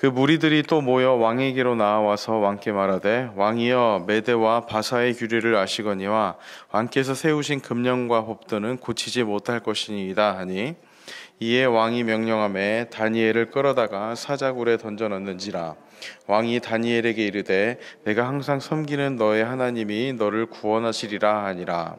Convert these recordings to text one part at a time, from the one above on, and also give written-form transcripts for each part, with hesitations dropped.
그 무리들이 또 모여 왕에게로 나와서 왕께 말하되, 왕이여 메대와 바사의 규례를 아시거니와 왕께서 세우신 금령과 법도는 고치지 못할 것이니이다 하니, 이에 왕이 명령하매 다니엘을 끌어다가 사자굴에 던져 넣는지라. 왕이 다니엘에게 이르되, 내가 항상 섬기는 너의 하나님이 너를 구원하시리라 하니라.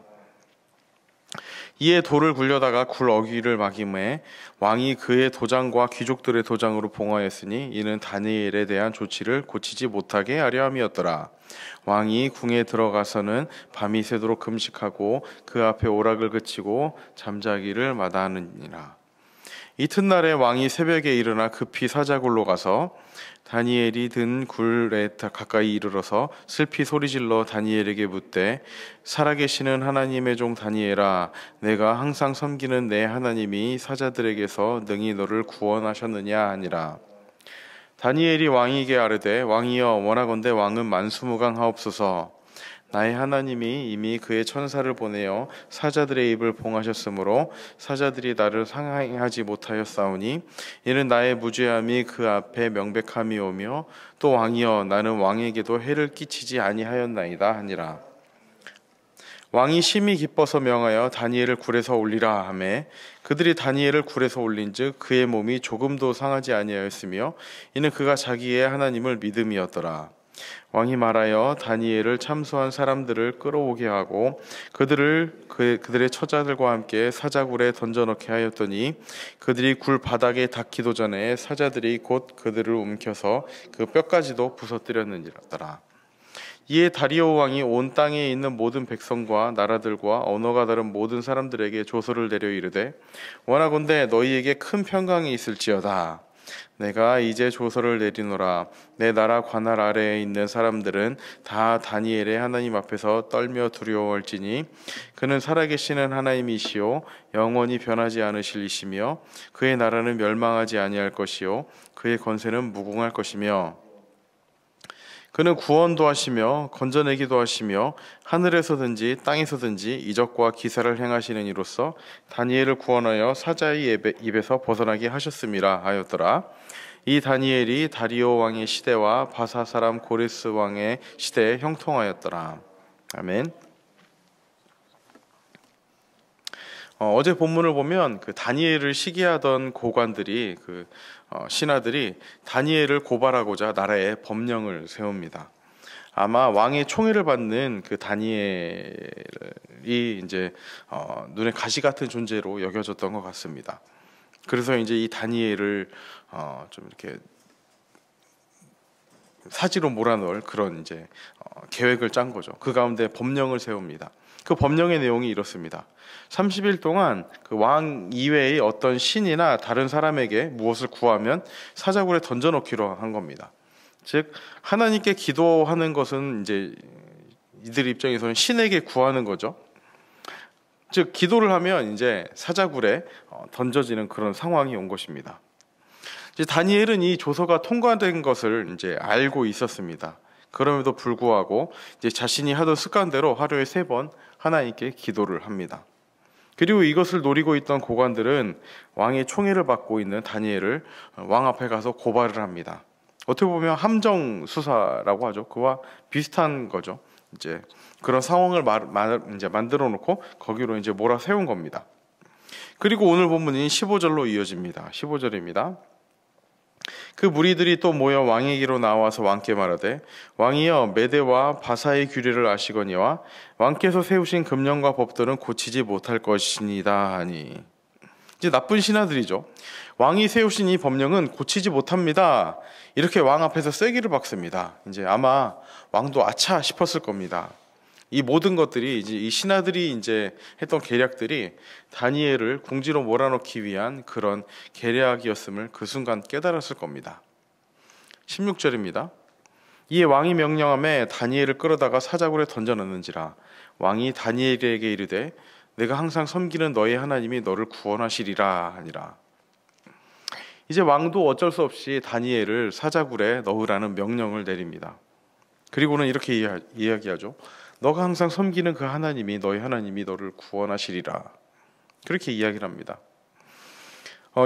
이에 돌을 굴려다가 굴 어귀를 막음에 왕이 그의 도장과 귀족들의 도장으로 봉하였으니 이는 다니엘에 대한 조치를 고치지 못하게 하려 함이었더라. 왕이 궁에 들어가서는 밤이 새도록 금식하고 그 앞에 오락을 그치고 잠자기를 마다하느니라. 이튿날에 왕이 새벽에 일어나 급히 사자굴로 가서 다니엘이 든 굴에 가까이 이르러서 슬피 소리질러 다니엘에게 묻되, 살아계시는 하나님의 종 다니엘아, 내가 항상 섬기는 내 하나님이 사자들에게서 능히 너를 구원하셨느냐 하니라. 다니엘이 왕에게 아뢰되, 왕이여 원하건대 왕은 만수무강하옵소서. 나의 하나님이 이미 그의 천사를 보내어 사자들의 입을 봉하셨으므로 사자들이 나를 상하지 못하였사오니 이는 나의 무죄함이 그 앞에 명백함이오며, 또 왕이여 나는 왕에게도 해를 끼치지 아니하였나이다 하니라. 왕이 심히 기뻐서 명하여 다니엘을 굴에서 올리라 하매 그들이 다니엘을 굴에서 올린즉 그의 몸이 조금도 상하지 아니하였으며 이는 그가 자기의 하나님을 믿음이었더라. 왕이 말하여 다니엘을 참소한 사람들을 끌어오게 하고 그들의 처자들과 함께 사자굴에 던져넣게 하였더니 그들이 굴 바닥에 닿기도 전에 사자들이 곧 그들을 움켜서 그 뼈까지도 부서뜨렸느니라. 이에 다리오 왕이 온 땅에 있는 모든 백성과 나라들과 언어가 다른 모든 사람들에게 조서를 내려 이르되, 원하건대 너희에게 큰 평강이 있을지어다. 내가 이제 조서를 내리노라. 내 나라 관할 아래에 있는 사람들은 다 다니엘의 하나님 앞에서 떨며 두려워할지니 그는 살아계시는 하나님이시요 영원히 변하지 않으실 이시며 그의 나라는 멸망하지 아니할 것이요 그의 권세는 무궁할 것이며 그는 구원도 하시며 건져내기도 하시며 하늘에서든지 땅에서든지 이적과 기사를 행하시는 이로써 다니엘을 구원하여 사자의 입에서 벗어나게 하셨음이라 하였더라. 이 다니엘이 다리오 왕의 시대와 바사 사람 고레스 왕의 시대에 형통하였더라. 아멘. 어제 본문을 보면 그 다니엘을 시기하던 고관들이 신하들이 다니엘을 고발하고자 나라에 법령을 세웁니다. 아마 왕의 총애를 받는 그 다니엘이 이제 눈에 가시 같은 존재로 여겨졌던 것 같습니다. 그래서 이제 이 다니엘을 좀 이렇게 사지로 몰아넣을 그런 이제 계획을 짠 거죠. 그 가운데 법령을 세웁니다. 그 법령의 내용이 이렇습니다. 30일 동안 그 왕 이외의 어떤 신이나 다른 사람에게 무엇을 구하면 사자굴에 던져넣기로 한 겁니다. 즉 하나님께 기도하는 것은 이제 이들 입장에서는 신에게 구하는 거죠. 즉 기도를 하면 이제 사자굴에 던져지는 그런 상황이 온 것입니다. 이제 다니엘은 이 조서가 통과된 것을 이제 알고 있었습니다. 그럼에도 불구하고 이제 자신이 하던 습관대로 하루에 3번 하나님께 기도를 합니다. 그리고 이것을 노리고 있던 고관들은 왕의 총애를 받고 있는 다니엘을 왕 앞에 가서 고발을 합니다. 어떻게 보면 함정 수사라고 하죠. 그와 비슷한 거죠. 이제 그런 상황을 이제 만들어 놓고 거기로 이제 몰아세운 겁니다. 그리고 오늘 본문이 15절로 이어집니다. 15절입니다. 그 무리들이 또 모여 왕에게로 나와서 왕께 말하되, 왕이여 메대와 바사의 규례를 아시거니와 왕께서 세우신 금령과 법도는 고치지 못할 것이니이다 하니. 이제 나쁜 신하들이죠. 왕이 세우신 이 법령은 고치지 못합니다. 이렇게 왕 앞에서 쐐기를 박습니다. 이제 아마 왕도 아차 싶었을 겁니다. 이 모든 것들이 이제 이 신하들이 이제 했던 계략들이 다니엘을 궁지로 몰아넣기 위한 그런 계략이었음을 그 순간 깨달았을 겁니다. 16절입니다. 이에 왕이 명령하매 다니엘을 끌어다가 사자굴에 던져 넣는지라. 왕이 다니엘에게 이르되, 내가 항상 섬기는 너의 하나님이 너를 구원하시리라 하니라. 이제 왕도 어쩔 수 없이 다니엘을 사자굴에 넣으라는 명령을 내립니다. 그리고는 이렇게 이야기하죠. 너가 항상 섬기는 그 하나님이 너의 하나님이 너를 구원하시리라. 그렇게 이야기를 합니다.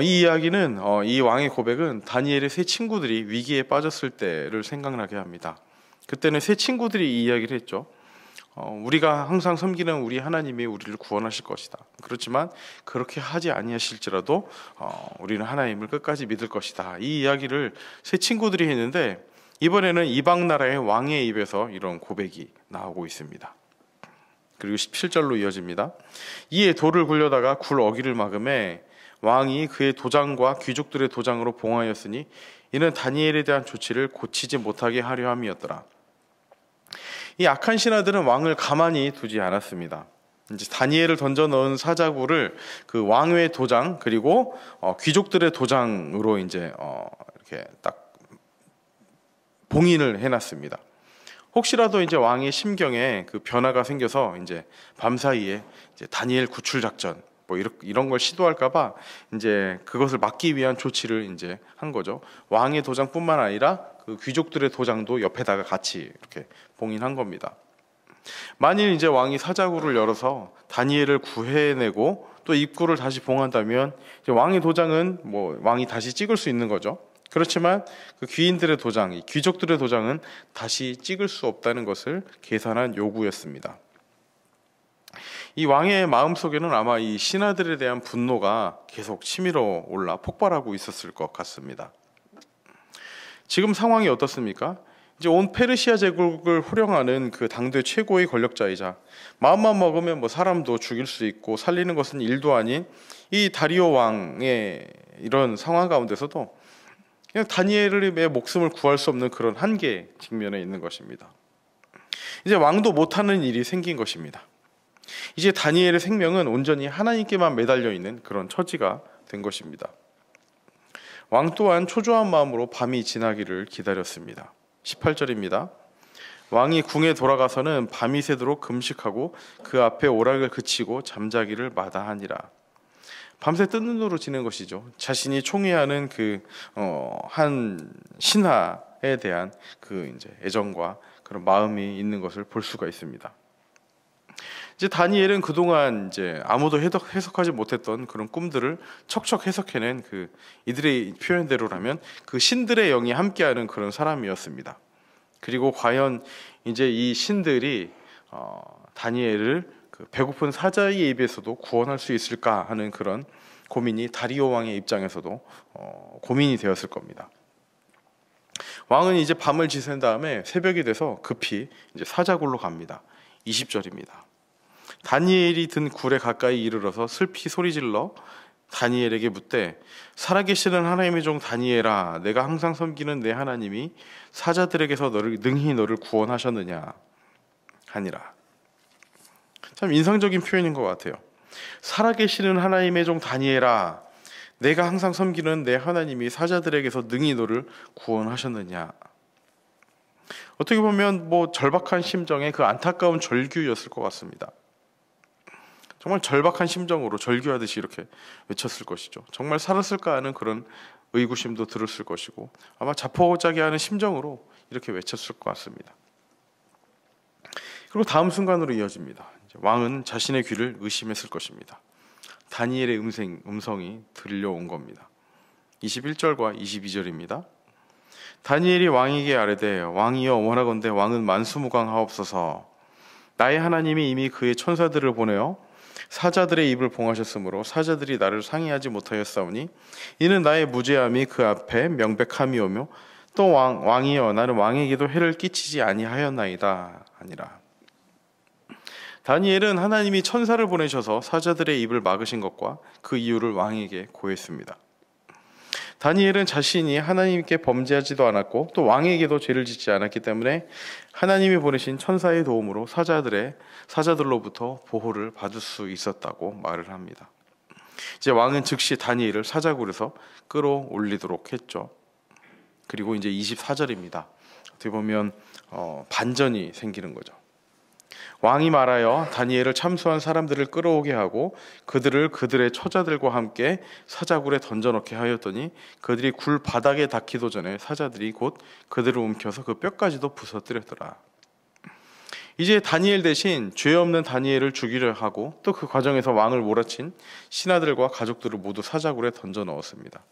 이 이야기는 이 왕의 고백은 다니엘의 세 친구들이 위기에 빠졌을 때를 생각나게 합니다. 그때는 세 친구들이 이 이야기를 했죠. 우리가 항상 섬기는 우리 하나님이 우리를 구원하실 것이다. 그렇지만 그렇게 하지 아니하실지라도 우리는 하나님을 끝까지 믿을 것이다. 이 이야기를 세 친구들이 했는데 이번에는 이방 나라의 왕의 입에서 이런 고백이 나오고 있습니다. 그리고 17절로 이어집니다. 이에 돌을 굴려다가 굴 어기를 막음에 왕이 그의 도장과 귀족들의 도장으로 봉하였으니 이는 다니엘에 대한 조치를 고치지 못하게 하려 함이었더라. 이 악한 신하들은 왕을 가만히 두지 않았습니다. 이제 다니엘을 던져 넣은 사자굴을 그 왕의 도장 그리고 귀족들의 도장으로 이제 이렇게 딱 봉인을 해놨습니다. 혹시라도 이제 왕의 심경에 그 변화가 생겨서 이제 밤사이에 이제 다니엘 구출 작전 뭐 이런 걸 시도할까봐 이제 그것을 막기 위한 조치를 이제 한 거죠. 왕의 도장뿐만 아니라 그 귀족들의 도장도 옆에다가 같이 이렇게 봉인한 겁니다. 만일 이제 왕이 사자굴을 열어서 다니엘을 구해내고 또 입구를 다시 봉한다면 이제 왕의 도장은 뭐 왕이 다시 찍을 수 있는 거죠. 그렇지만 그 귀인들의 도장, 이 귀족들의 도장은 다시 찍을 수 없다는 것을 계산한 요구였습니다. 이 왕의 마음속에는 아마 이 신하들에 대한 분노가 계속 치밀어 올라 폭발하고 있었을 것 같습니다. 지금 상황이 어떻습니까? 이제 온 페르시아 제국을 호령하는 그 당대 최고의 권력자이자 마음만 먹으면 뭐 사람도 죽일 수 있고 살리는 것은 일도 아닌 이 다리오 왕의 이런 상황 가운데서도 그냥 다니엘의 목숨을 구할 수 없는 그런 한계 직면에 있는 것입니다. 이제 왕도 못하는 일이 생긴 것입니다. 이제 다니엘의 생명은 온전히 하나님께만 매달려 있는 그런 처지가 된 것입니다. 왕 또한 초조한 마음으로 밤이 지나기를 기다렸습니다. 18절입니다. 왕이 궁에 돌아가서는 밤이 새도록 금식하고 그 앞에 오락을 그치고 잠자기를 마다하니라. 밤새 뜬 눈으로 지낸 것이죠. 자신이 총애하는 그 한 신하에 대한 그 이제 애정과 그런 마음이 있는 것을 볼 수가 있습니다. 이제 다니엘은 그동안 이제 아무도 해석하지 못했던 그런 꿈들을 척척 해석해낸 그 이들의 표현대로라면 그 신들의 영이 함께하는 그런 사람이었습니다. 그리고 과연 이제 이 신들이 다니엘을 그 배고픈 사자의 입에서도 구원할 수 있을까 하는 그런 고민이 다리오 왕의 입장에서도 고민이 되었을 겁니다. 왕은 이제 밤을 지샌 다음에 새벽이 돼서 급히 이제 사자굴로 갑니다. 20절입니다. 다니엘이 든 굴에 가까이 이르러서 슬피 소리질러 다니엘에게 묻되 살아계시는 하나님의 종 다니엘아, 내가 항상 섬기는 내 하나님이 사자들에게서 능히 너를 구원하셨느냐 하니라. 참 인상적인 표현인 것 같아요. 살아계시는 하나님의 종 다니엘아, 내가 항상 섬기는 내 하나님이 사자들에게서 능히 너를 구원하셨느냐. 어떻게 보면 뭐 절박한 심정의 그 안타까운 절규였을 것 같습니다. 정말 절박한 심정으로 절규하듯이 이렇게 외쳤을 것이죠. 정말 살았을까 하는 그런 의구심도 들었을 것이고 아마 자포자기하는 심정으로 이렇게 외쳤을 것 같습니다. 그리고 다음 순간으로 이어집니다. 왕은 자신의 귀를 의심했을 것입니다. 다니엘의 음성이 들려온 겁니다. 21절과 22절입니다. 다니엘이 왕에게 아뢰되 왕이여 원하건대 왕은 만수무강하옵소서. 나의 하나님이 이미 그의 천사들을 보내어 사자들의 입을 봉하셨으므로 사자들이 나를 상의하지 못하였사오니 이는 나의 무죄함이 그 앞에 명백함이오며 또 왕이여 나는 왕에게도 해를 끼치지 아니하였나이다 하니라. 다니엘은 하나님이 천사를 보내셔서 사자들의 입을 막으신 것과 그 이유를 왕에게 고했습니다. 다니엘은 자신이 하나님께 범죄하지도 않았고 또 왕에게도 죄를 짓지 않았기 때문에 하나님이 보내신 천사의 도움으로 사자들로부터 보호를 받을 수 있었다고 말을 합니다. 이제 왕은 즉시 다니엘을 사자굴에서 끌어올리도록 했죠. 그리고 이제 24절입니다. 어떻게 보면 반전이 생기는 거죠. 왕이 말하여 다니엘을 참수한 사람들을 끌어오게 하고 그들을 그들의 처자들과 함께 사자굴에 던져넣게 하였더니 그들이 굴 바닥에 닿기도 전에 사자들이 곧 그들을 움켜서 그 뼈까지도 부서뜨렸더라. 이제 다니엘 대신 죄 없는 다니엘을 죽이려 하고 또 그 과정에서 왕을 몰아친 신하들과 가족들을 모두 사자굴에 던져 넣었습니다.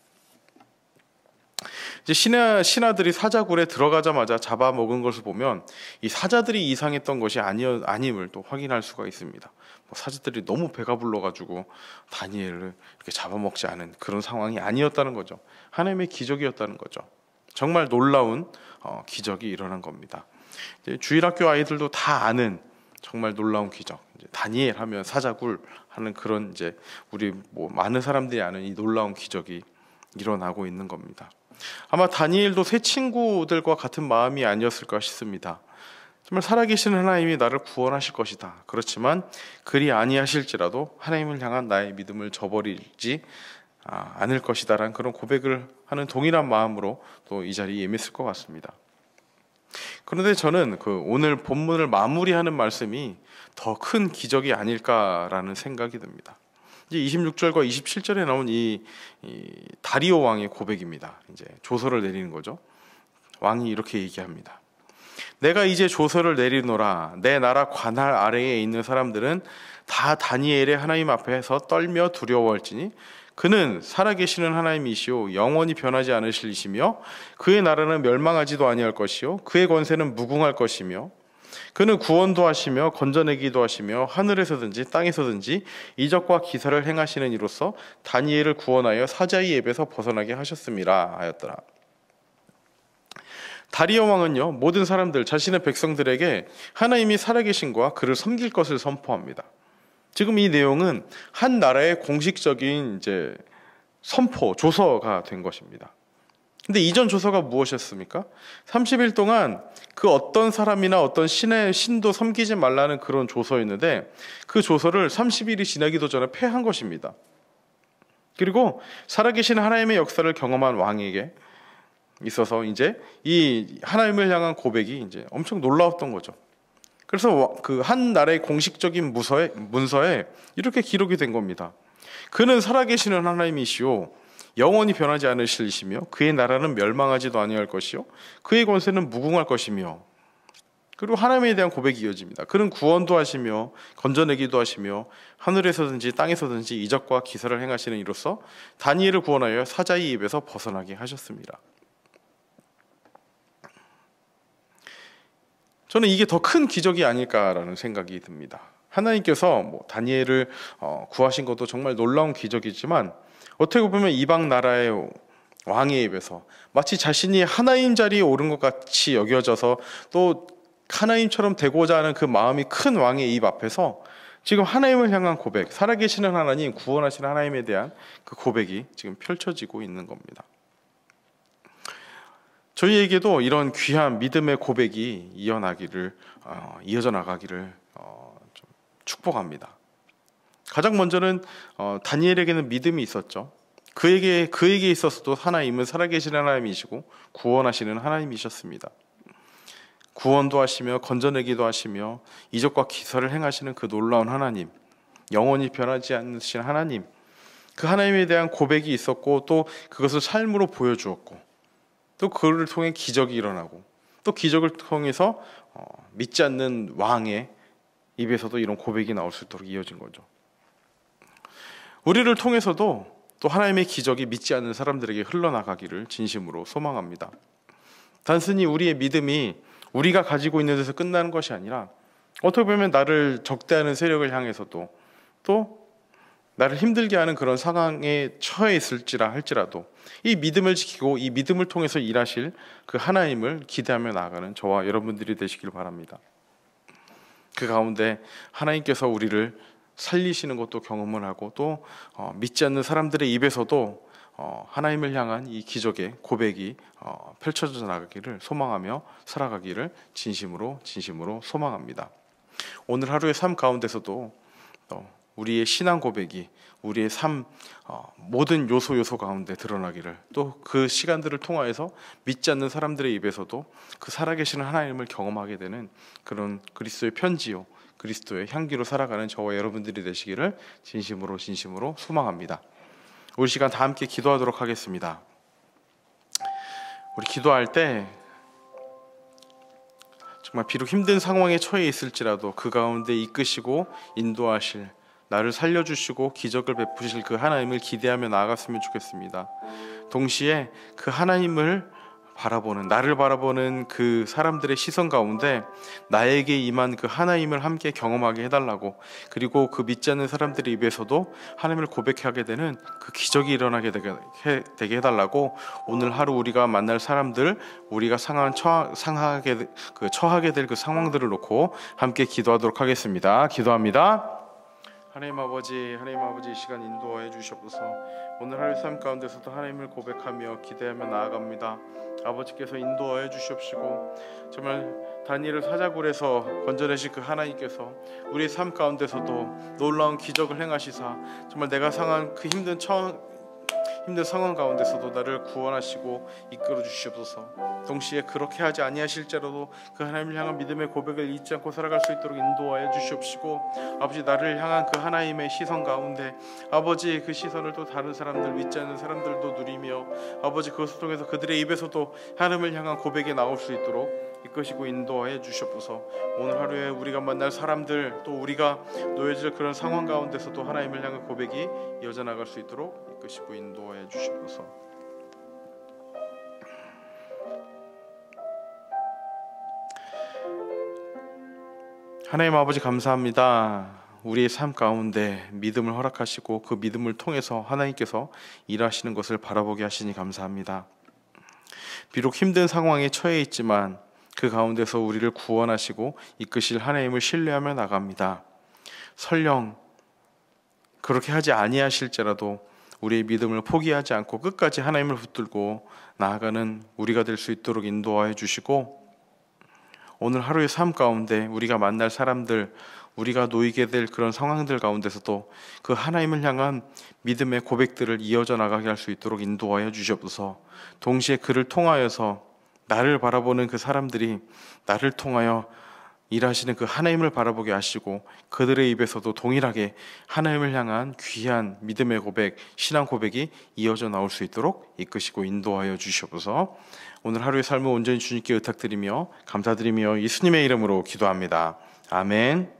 이제 신하들이 사자굴에 들어가자마자 잡아먹은 것을 보면 이 사자들이 이상했던 것이 아님을 또 확인할 수가 있습니다. 사자들이 너무 배가 불러가지고 다니엘을 이렇게 잡아먹지 않은 그런 상황이 아니었다는 거죠. 하나님의 기적이었다는 거죠. 정말 놀라운 기적이 일어난 겁니다. 이제 주일학교 아이들도 다 아는 정말 놀라운 기적. 이제 다니엘 하면 사자굴 하는 그런 이제 우리 많은 사람들이 아는 이 놀라운 기적이 일어나고 있는 겁니다. 아마 다니엘도 새 친구들과 같은 마음이 아니었을까 싶습니다. 정말 살아계신 하나님이 나를 구원하실 것이다. 그렇지만 그리 아니하실지라도 하나님을 향한 나의 믿음을 저버리지 않을 것이다 라는 그런 고백을 하는 동일한 마음으로 또 이 자리에 임했을 것 같습니다. 그런데 저는 오늘 본문을 마무리하는 말씀이 더 큰 기적이 아닐까라는 생각이 듭니다. 이제 26절과 27절에 나온 이 다리오 왕의 고백입니다. 이제 조서를 내리는 거죠. 왕이 이렇게 얘기합니다. 내가 이제 조서를 내리노라. 내 나라 관할 아래에 있는 사람들은 다 다니엘의 하나님 앞에서 떨며 두려워할지니 그는 살아계시는 하나님이시오 영원히 변하지 않으실이시며 그의 나라는 멸망하지도 아니할 것이요 그의 권세는 무궁할 것이며 그는 구원도 하시며 건져내기도 하시며 하늘에서든지 땅에서든지 이적과 기사를 행하시는 이로써 다니엘을 구원하여 사자의 입에서 벗어나게 하셨음이라 하였더라. 다리오 왕은요 모든 사람들 자신의 백성들에게 하나님이 살아계신과 그를 섬길 것을 선포합니다. 지금 이 내용은 한 나라의 공식적인 이제 선포, 조서가 된 것입니다. 근데 이전 조서가 무엇이었습니까? 30일 동안 그 어떤 사람이나 어떤 신도 섬기지 말라는 그런 조서였는데 그 조서를 30일이 지나기도 전에 폐한 것입니다. 그리고 살아계신 하나님의 역사를 경험한 왕에게 있어서 이제 이 하나님을 향한 고백이 이제 엄청 놀라웠던 거죠. 그래서 그 한 나라의 공식적인 문서에 이렇게 기록이 된 겁니다. 그는 살아계시는 하나님이시오 영원히 변하지 않으실이시며 그의 나라는 멸망하지도 아니할 것이요 그의 권세는 무궁할 것이며 그리고 하나님에 대한 고백이 이어집니다. 그는 구원도 하시며 건져내기도 하시며 하늘에서든지 땅에서든지 이적과 기사를 행하시는 이로써 다니엘을 구원하여 사자의 입에서 벗어나게 하셨습니다. 저는 이게 더 큰 기적이 아닐까라는 생각이 듭니다. 하나님께서 다니엘을 구하신 것도 정말 놀라운 기적이지만 어떻게 보면 이방 나라의 왕의 입에서 마치 자신이 하나님 자리에 오른 것 같이 여겨져서 또 하나님처럼 되고자 하는 그 마음이 큰 왕의 입 앞에서 지금 하나님을 향한 고백, 살아계시는 하나님, 구원하시는 하나님에 대한 그 고백이 지금 펼쳐지고 있는 겁니다. 저희에게도 이런 귀한 믿음의 고백이 이어져 나가기를 좀 축복합니다. 가장 먼저는 다니엘에게는 믿음이 있었죠. 그에게 있어서도 하나님은 살아계시는 하나님이시고 구원하시는 하나님이셨습니다. 구원도 하시며 건져내기도 하시며 이적과 기사를 행하시는 그 놀라운 하나님, 영원히 변하지 않으신 하나님, 그 하나님에 대한 고백이 있었고 또 그것을 삶으로 보여주었고 또 그를 통해 기적이 일어나고 또 기적을 통해서 믿지 않는 왕의 입에서도 이런 고백이 나올 수 있도록 이어진 거죠. 우리를 통해서도 또 하나님의 기적이 믿지 않는 사람들에게 흘러나가기를 진심으로 소망합니다. 단순히 우리의 믿음이 우리가 가지고 있는 데서 끝나는 것이 아니라 어떻게 보면 나를 적대하는 세력을 향해서도 또 나를 힘들게 하는 그런 상황에 처해 있을지라 할지라도 이 믿음을 지키고 이 믿음을 통해서 일하실 그 하나님을 기대하며 나아가는 저와 여러분들이 되시길 바랍니다. 그 가운데 하나님께서 우리를 살리시는 것도 경험을 하고 또 믿지 않는 사람들의 입에서도 하나님을 향한 이 기적의 고백이 펼쳐져 나가기를 소망하며 살아가기를 진심으로 소망합니다. 오늘 하루의 삶 가운데서도 우리의 신앙 고백이 우리의 삶 모든 요소 가운데 드러나기를 또 그 시간들을 통하여서 믿지 않는 사람들의 입에서도 그 살아계시는 하나님을 경험하게 되는 그런 그리스도의 편지요 그리스도의 향기로 살아가는 저와 여러분들이 되시기를 진심으로 소망합니다. 우리 시간 다 함께 기도하도록 하겠습니다. 우리 기도할 때 정말 비록 힘든 상황에 처해 있을지라도 그 가운데 이끄시고 인도하실, 나를 살려주시고 기적을 베푸실 그 하나님을 기대하며 나아갔으면 좋겠습니다. 동시에 그 하나님을 바라보는, 나를 바라보는 그 사람들의 시선 가운데 나에게 임한 그 하나님을 함께 경험하게 해달라고, 그리고 그 믿지 않는 사람들의 입에서도 하나님을 고백하게 되는 그 기적이 일어나게 되게 해달라고, 오늘 하루 우리가 만날 사람들, 우리가 처하게 될 그 상황들을 놓고 함께 기도하도록 하겠습니다. 기도합니다. 하나님 아버지, 이 시간 인도하여 주시옵소서. 오늘 하루 삶 가운데서도 하나님을 고백하며 기대하며 나아갑니다. 아버지께서 인도하여 주시옵시고, 정말 다니엘을 사자굴에서 건져내신 그 하나님께서 우리의 삶 가운데서도 놀라운 기적을 행하시사 정말 내가 상한 그 힘든 상황 가운데서도 나를 구원하시고 이끌어 주시옵소서. 동시에 그렇게 하지 아니하실지라도 그 하나님을 향한 믿음의 고백을 잊지 않고 살아갈 수 있도록 인도하여 주시옵시고, 아버지 나를 향한 그 하나님의 시선 가운데 아버지 그 시선을 또 다른 사람들, 믿지 않는 사람들도 누리며 아버지 그것을 통해서 그들의 입에서도 하나님을 향한 고백이 나올 수 있도록 이끄시고 인도하여 주시옵소서. 오늘 하루에 우리가 만날 사람들, 또 우리가 놓여질 그런 상황 가운데서도 하나님을 향한 고백이 이어져 나갈 수 있도록 이끄시고 인도하여 주시옵소서. 하나님 아버지 감사합니다. 우리의 삶 가운데 믿음을 허락하시고 그 믿음을 통해서 하나님께서 일하시는 것을 바라보게 하시니 감사합니다. 비록 힘든 상황에 처해 있지만 그 가운데서 우리를 구원하시고 이끄실 하나님을 신뢰하며 나갑니다. 설령 그렇게 하지 아니하실지라도 우리의 믿음을 포기하지 않고 끝까지 하나님을 붙들고 나아가는 우리가 될 수 있도록 인도하여 주시고, 오늘 하루의 삶 가운데 우리가 만날 사람들, 우리가 놓이게 될 그런 상황들 가운데서도 그 하나님을 향한 믿음의 고백들을 이어져 나가게 할 수 있도록 인도하여 주시옵소서. 동시에 그를 통하여서 나를 바라보는 그 사람들이 나를 통하여 일하시는 그 하나님을 바라보게 하시고, 그들의 입에서도 동일하게 하나님을 향한 귀한 믿음의 고백, 신앙 고백이 이어져 나올 수 있도록 이끄시고 인도하여 주시옵소서. 오늘 하루의 삶을 온전히 주님께 의탁드리며 감사드리며 예수님의 이름으로 기도합니다. 아멘.